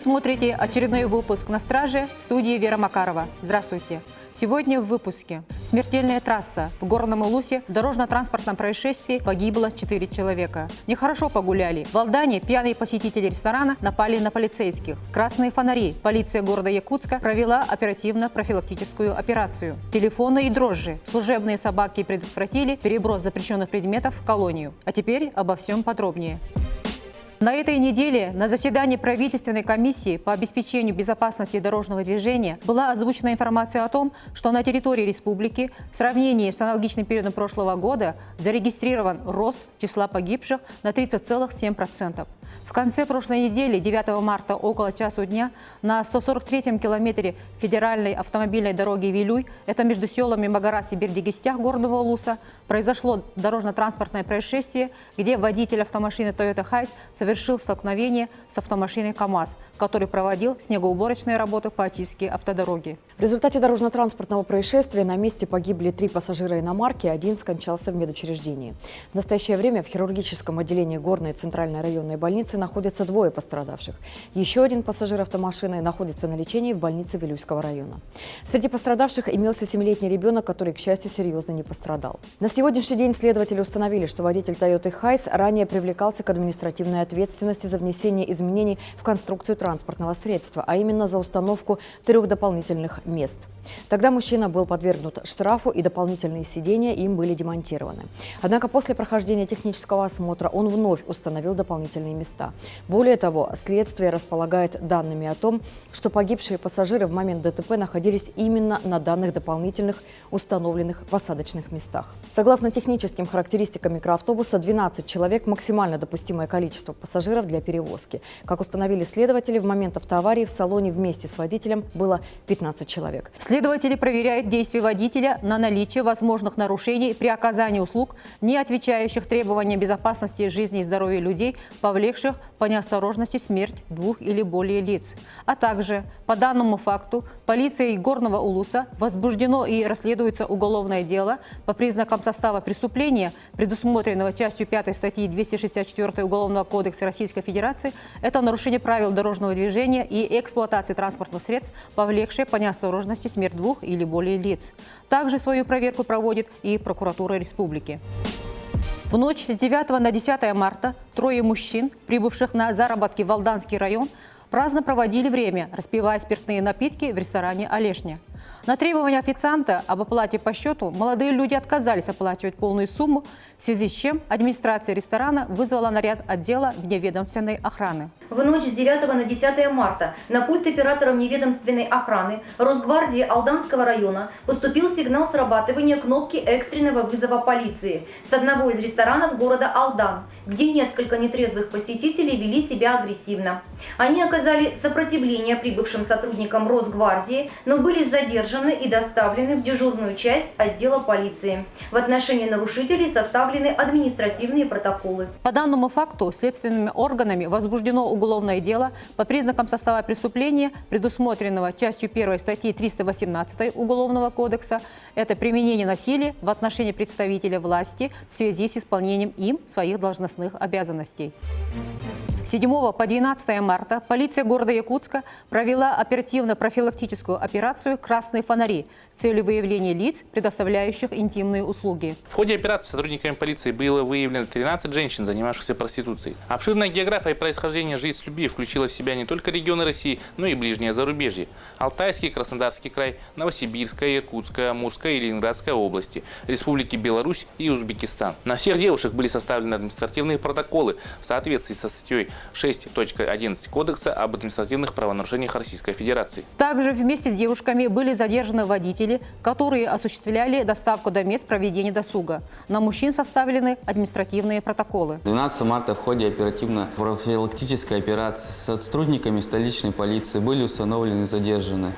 смотрите очередной выпуск «На страже», в студии Вера Макарова. Здравствуйте. Сегодня в выпуске. Смертельная трасса. В Горном Улусе в дорожно-транспортном происшествии погибло 4 человека. Нехорошо погуляли. В Алдане пьяные посетители ресторана напали на полицейских. Красные фонари. Полиция города Якутска провела оперативно-профилактическую операцию. Телефоны и дрожжи. Служебные собаки предотвратили переброс запрещенных предметов в колонию. А теперь обо всем подробнее. На этой неделе на заседании правительственной комиссии по обеспечению безопасности дорожного движения была озвучена информация о том, что на территории республики в сравнении с аналогичным периодом прошлого года зарегистрирован рост числа погибших на 30,7%. В конце прошлой недели, 9 марта, около часу дня, на 143-м километре федеральной автомобильной дороги Вилюй, это между селами Магарас и Бердигистях Горного Улуса, произошло дорожно-транспортное происшествие, где водитель автомашины Toyota Hiace совершил столкновение с автомашиной КАМАЗ, который проводил снегоуборочные работы по очистке автодороги. В результате дорожно-транспортного происшествия на месте погибли 3 пассажира иномарки, 1 скончался в медучреждении. В настоящее время в хирургическом отделении Горной центральной районной больницы находятся 2 пострадавших. Еще 1 пассажир автомашины находится на лечении в больнице Вилюйского района. Среди пострадавших имелся 7-летний ребенок, который, к счастью, серьезно не пострадал. На сегодняшний день следователи установили, что водитель Toyota Hiace ранее привлекался к административной ответственности за внесение изменений в конструкцию транспортного средства, а именно за установку 3 дополнительных мест. Тогда мужчина был подвергнут штрафу, и дополнительные сиденья им были демонтированы. Однако после прохождения технического осмотра он вновь установил дополнительные места. Более того, следствие располагает данными о том, что погибшие пассажиры в момент ДТП находились именно на данных дополнительных установленных посадочных местах. Согласно техническим характеристикам микроавтобуса, 12 человек – максимально допустимое количество пассажиров для перевозки. Как установили следователи, в момент автоаварии в салоне вместе с водителем было 15 человек. Следователи проверяют действия водителя на наличие возможных нарушений при оказании услуг, не отвечающих требованиям безопасности жизни и здоровья людей, повлекших по неосторожности смерть 2 или более лиц. А также по данному факту полицией Горного Улуса возбуждено и расследуется уголовное дело по признакам состава преступления, предусмотренного частью 5 статьи 264 Уголовного кодекса Российской Федерации. Это нарушение правил дорожного движения и эксплуатации транспортных средств, повлекшее по неосторожности смерть 2 или более лиц. Также свою проверку проводит и прокуратура республики. В ночь с 9 на 10 марта 3 мужчин, прибывших на заработки в Алданский район, праздно проводили время, распивая спиртные напитки в ресторане «Олешня». На требования официанта об оплате по счету молодые люди отказались оплачивать полную сумму, в связи с чем администрация ресторана вызвала наряд отдела вневедомственной охраны. В ночь с 9 на 10 марта на пульт оператора вневедомственной охраны Росгвардии Алданского района поступил сигнал срабатывания кнопки экстренного вызова полиции с одного из ресторанов города Алдан, где несколько нетрезвых посетителей вели себя агрессивно. Они оказали сопротивление прибывшим сотрудникам Росгвардии, но были задержаны и доставлены в дежурную часть отдела полиции. В отношении нарушителей составлены административные протоколы. По данному факту следственными органами возбуждено уголовное дело по признакам состава преступления, предусмотренного частью 1 статьи 318 Уголовного кодекса. Это применение насилия в отношении представителя власти в связи с исполнением им своих должностных обязанностей. С 7 по 12 марта полиция города Якутска провела оперативно-профилактическую операцию «Красные фонари» с целью выявления лиц, предоставляющих интимные услуги. В ходе операции сотрудниками полиции было выявлено 13 женщин, занимавшихся проституцией. Обширная география происхождения «Жизнь с любви» включила в себя не только регионы России, но и ближнее зарубежье. Алтайский, Краснодарский край, Новосибирская, Иркутская, Амурская и Ленинградская области, Республики Беларусь и Узбекистан. На всех девушек были составлены административные протоколы в соответствии со статьей 6.11 Кодекса об административных правонарушениях Российской Федерации. Также вместе с девушками были задержаны водители, которые осуществляли доставку до мест проведения досуга. На мужчин составлены административные протоколы. 12 марта в ходе оперативно-профилактической операции с сотрудниками столичной полиции были установлены и задержаны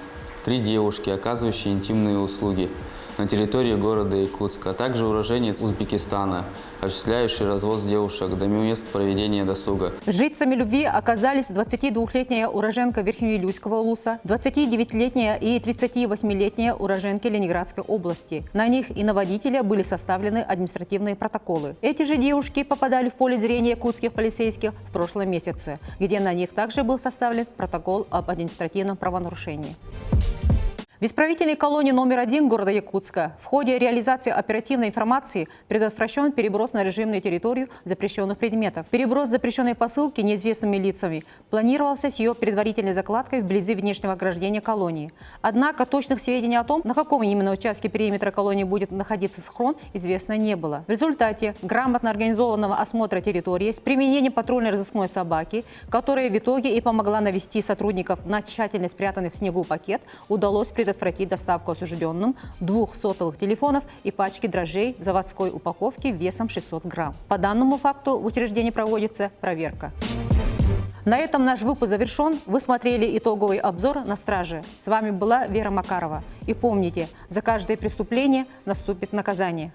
3 девушки, оказывающие интимные услуги. на территории города Якутска, а также уроженец Узбекистана, осуществляющий развоз девушек до мест проведения досуга. Жрицами любви оказались 22-летняя уроженка Верхневилюйского улуса, 29-летняя и 38-летняя уроженки Ленинградской области. На них и на водителя были составлены административные протоколы. Эти же девушки попадали в поле зрения якутских полицейских в прошлом месяце, где на них также был составлен протокол об административном правонарушении. В исправительной колонии номер 1 города Якутска в ходе реализации оперативной информации предотвращен переброс на режимную территорию запрещенных предметов. Переброс запрещенной посылки неизвестными лицами планировался с ее предварительной закладкой вблизи внешнего ограждения колонии. Однако точных сведений о том, на каком именно участке периметра колонии будет находиться схрон, известно не было. В результате грамотно организованного осмотра территории с применением патрульно-розыскной собаки, которая в итоге и помогла навести сотрудников на тщательно спрятанный в снегу пакет, удалось предотвратить доставку осужденным 2 сотовых телефонов и пачки дрожжей в заводской упаковке весом 600 грамм. По данному факту в учреждении проводится проверка. На этом наш выпуск завершен. Вы смотрели итоговый обзор «На страже». С вами была Вера Макарова. И помните, за каждое преступление наступит наказание.